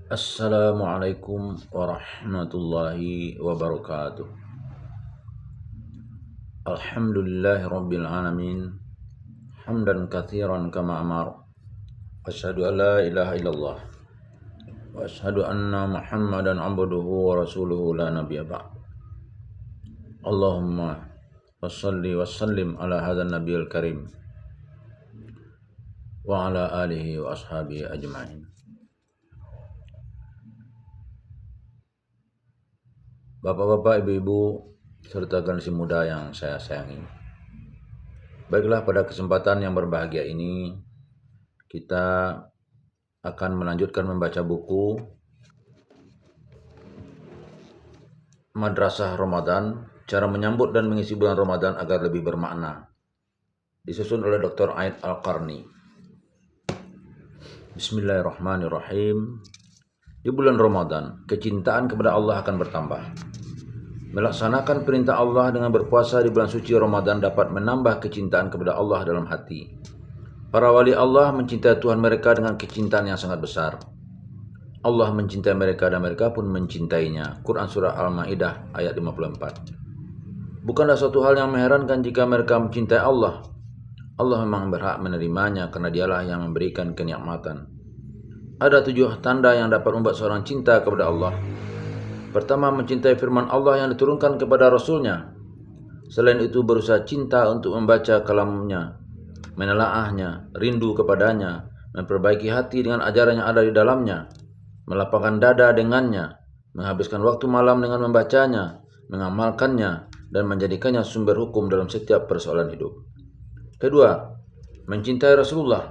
Assalamualaikum warahmatullahi wabarakatuh. Alhamdulillahi rabbil alamin. Hamdan katsiran kama amar. Asyhadu an la ilaha illallah wa asyhadu anna Muhammadan abduhu wa rasuluhu la nabiyya ba'd. Allahumma wassalli wassallim ala hadzal nabiyil karim wa ala alihi wa ashabihi ajmain. Bapak-bapak, ibu-ibu, serta generasi muda yang saya sayangi. Baiklah, pada kesempatan yang berbahagia ini kita akan melanjutkan membaca buku Madrasah Ramadan, cara menyambut dan mengisi bulan Ramadan agar lebih bermakna, disusun oleh Dr. Aid Al-Qarni. Bismillahirrahmanirrahim. Di bulan Ramadan, kecintaan kepada Allah akan bertambah. Melaksanakan perintah Allah dengan berpuasa di bulan suci Ramadan dapat menambah kecintaan kepada Allah dalam hati. Para wali Allah mencintai Tuhan mereka dengan kecintaan yang sangat besar. Allah mencintai mereka dan mereka pun mencintainya. Quran Surah Al-Ma'idah ayat 54. Bukanlah suatu hal yang mengherankan jika mereka mencintai Allah. Allah memang berhak menerimanya karena dialah yang memberikan kenikmatan. Ada 7 tanda yang dapat membuat seorang cinta kepada Allah. Pertama, mencintai firman Allah yang diturunkan kepada Rasulnya. Selain itu, berusaha cinta untuk membaca kalamnya, menelaahnya, rindu kepadanya, memperbaiki hati dengan ajaran yang ada di dalamnya, melapangkan dada dengannya, menghabiskan waktu malam dengan membacanya, mengamalkannya, dan menjadikannya sumber hukum dalam setiap persoalan hidup. Kedua, mencintai Rasulullah,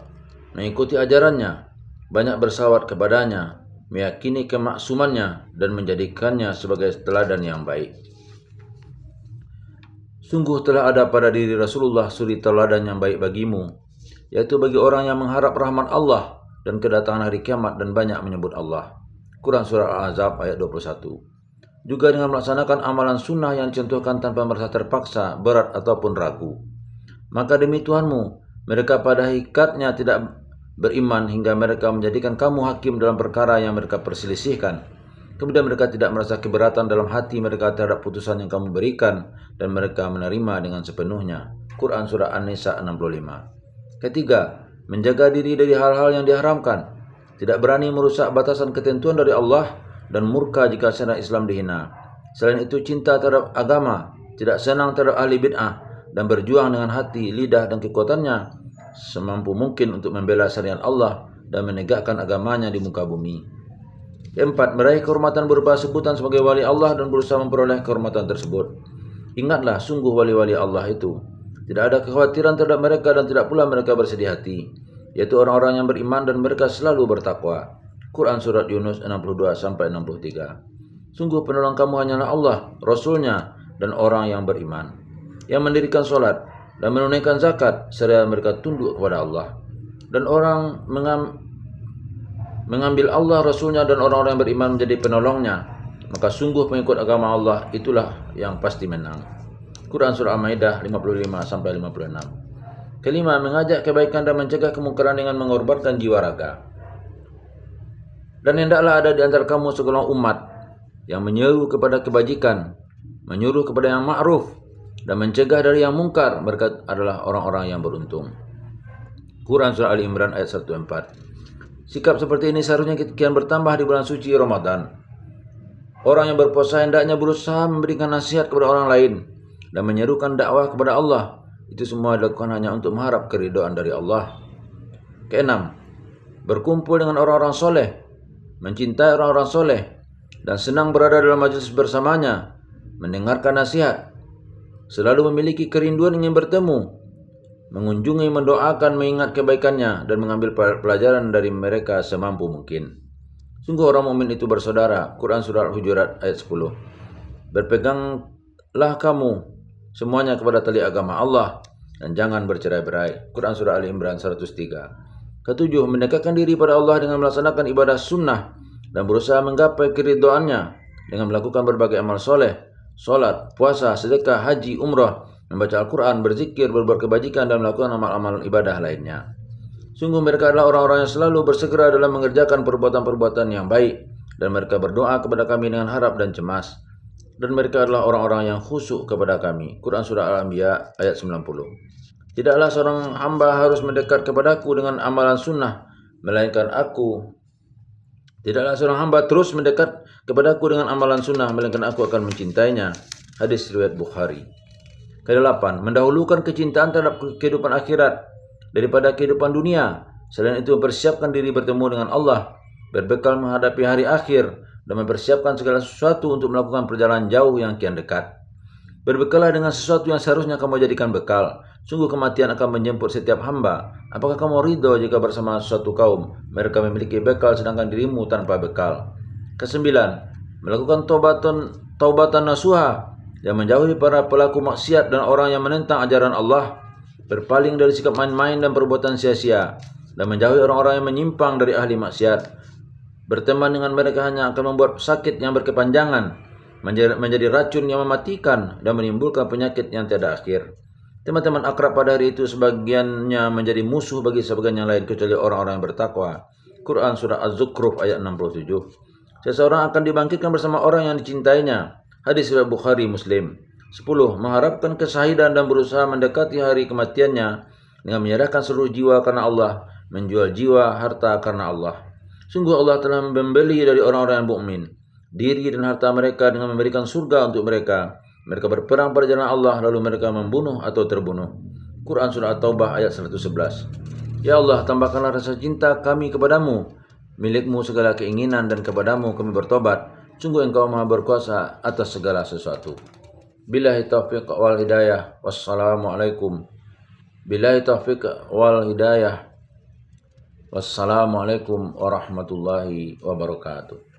mengikuti ajarannya, banyak bersalawat kepadanya, meyakini kemaksumannya, dan menjadikannya sebagai teladan yang baik. Sungguh telah ada pada diri Rasulullah suri teladan yang baik bagimu, yaitu bagi orang yang mengharap rahmat Allah dan kedatangan hari kiamat dan banyak menyebut Allah. Quran Surah Al-Ahzab ayat 21. Juga dengan melaksanakan amalan sunnah yang dicontohkan tanpa merasa terpaksa, berat ataupun ragu. Maka demi Tuhanmu, mereka pada hakikatnya tidak beriman hingga mereka menjadikan kamu hakim dalam perkara yang mereka perselisihkan. Kemudian mereka tidak merasa keberatan dalam hati mereka terhadap putusan yang kamu berikan dan mereka menerima dengan sepenuhnya. Quran Surah An-Nisa 65. Ketiga, menjaga diri dari hal-hal yang diharamkan. Tidak berani merusak batasan ketentuan dari Allah dan murka jika syariat Islam dihina. Selain itu, cinta terhadap agama, tidak senang terhadap ahli bid'ah, dan berjuang dengan hati, lidah, dan kekuatannya semampu mungkin untuk membela syariat Allah dan menegakkan agamanya di muka bumi. Keempat, meraih kehormatan berupa sebutan sebagai wali Allah dan berusaha memperoleh kehormatan tersebut. Ingatlah, sungguh wali-wali Allah itu tidak ada kekhawatiran terhadap mereka dan tidak pula mereka bersedih hati, yaitu orang-orang yang beriman dan mereka selalu bertakwa. Quran Surat Yunus 62-63. Sungguh penolong kamu hanyalah Allah, Rasulnya, dan orang yang beriman, yang mendirikan sholat dan menunaikan zakat serta mereka tunduk kepada Allah. Dan orang mengambil Allah, Rasulnya, dan orang-orang yang beriman menjadi penolongnya, maka sungguh pengikut agama Allah itulah yang pasti menang. Quran Surah Al-Ma'idah 55-56. Kelima, mengajak kebaikan dan mencegah kemungkaran dengan mengorbankan jiwa raga. Dan hendaklah ada di antara kamu segolongan umat yang menyeru kepada kebajikan, menyuruh kepada yang ma'ruf, dan mencegah dari yang mungkar. Mereka adalah orang-orang yang beruntung. Quran Surah Ali Imran ayat 104. Sikap seperti ini seharusnya kian bertambah di bulan suci Ramadan. Orang yang berpuasa hendaknya berusaha memberikan nasihat kepada orang lain dan menyerukan dakwah kepada Allah. Itu semua dilakukan hanya untuk mengharap keridhaan dari Allah. Keenam, berkumpul dengan orang-orang soleh, mencintai orang-orang soleh, dan senang berada dalam majelis bersamanya, mendengarkan nasihat, selalu memiliki kerinduan ingin bertemu, mengunjungi, mendoakan, mengingat kebaikannya, dan mengambil pelajaran dari mereka semampu mungkin. Sungguh orang mukmin itu bersaudara. Quran Surah Al-Hujurat ayat 10. Berpeganglah kamu semuanya kepada tali agama Allah dan jangan bercerai-berai. Quran Surah Ali Imran 103. Ketujuh, mendekatkan diri pada Allah dengan melaksanakan ibadah sunnah dan berusaha menggapai keridhaannya dengan melakukan berbagai amal soleh, salat, puasa, sedekah, haji, umrah, membaca Al-Quran, berzikir, berbuat kebajikan, dan melakukan amal-amal ibadah lainnya. Sungguh mereka adalah orang-orang yang selalu bersegera dalam mengerjakan perbuatan-perbuatan yang baik, dan mereka berdoa kepada kami dengan harap dan cemas. Dan mereka adalah orang-orang yang khusyuk kepada kami. Quran Surah Al-Anbiya ayat 90. Tidaklah seorang hamba harus mendekat kepadaku dengan amalan sunnah, melainkan Tidaklah seorang hamba terus mendekat kepadaku dengan amalan sunnah, melainkan aku akan mencintainya. Hadis riwayat Bukhari. Ke-8. Mendahulukan kecintaan terhadap kehidupan akhirat daripada kehidupan dunia. Selain itu, mempersiapkan diri bertemu dengan Allah, berbekal menghadapi hari akhir, dan mempersiapkan segala sesuatu untuk melakukan perjalanan jauh yang kian dekat. Berbekallah dengan sesuatu yang seharusnya kamu jadikan bekal. Sungguh kematian akan menjemput setiap hamba. Apakah kamu ridho jika bersama suatu kaum mereka memiliki bekal sedangkan dirimu tanpa bekal? Ke-9. Melakukan taubatan nasuha, yang menjauhi para pelaku maksiat dan orang yang menentang ajaran Allah, berpaling dari sikap main-main dan perbuatan sia-sia, dan menjauhi orang-orang yang menyimpang dari ahli maksiat. Berteman dengan mereka hanya akan membuat sakit yang berkepanjangan, menjadi racun yang mematikan, dan menimbulkan penyakit yang tiada akhir. Teman-teman akrab pada hari itu sebagiannya menjadi musuh bagi sebagian yang lain kecuali orang-orang yang bertakwa. Quran Surah Az-Zukhruf ayat 67. Seseorang akan dibangkitkan bersama orang yang dicintainya. Hadis riwayat Bukhari Muslim. 10. Mengharapkan kesahidan dan berusaha mendekati hari kematiannya dengan menyerahkan seluruh jiwa karena Allah, menjual jiwa, harta karena Allah. Sungguh Allah telah membeli dari orang-orang yang mukmin diri dan harta mereka dengan memberikan surga untuk mereka. Mereka berperang pada jalan Allah, lalu mereka membunuh atau terbunuh. Quran Surah At-Taubah ayat 111. Ya Allah, tambahkanlah rasa cinta kami kepadamu, milikmu segala keinginan, dan kepadamu kami bertobat. Sungguh Engkau Maha berkuasa atas segala sesuatu. Billahi taufiq wal hidayah. Wassalamualaikum. Billahi taufiq wal hidayah. Wassalamualaikum warahmatullahi wabarakatuh.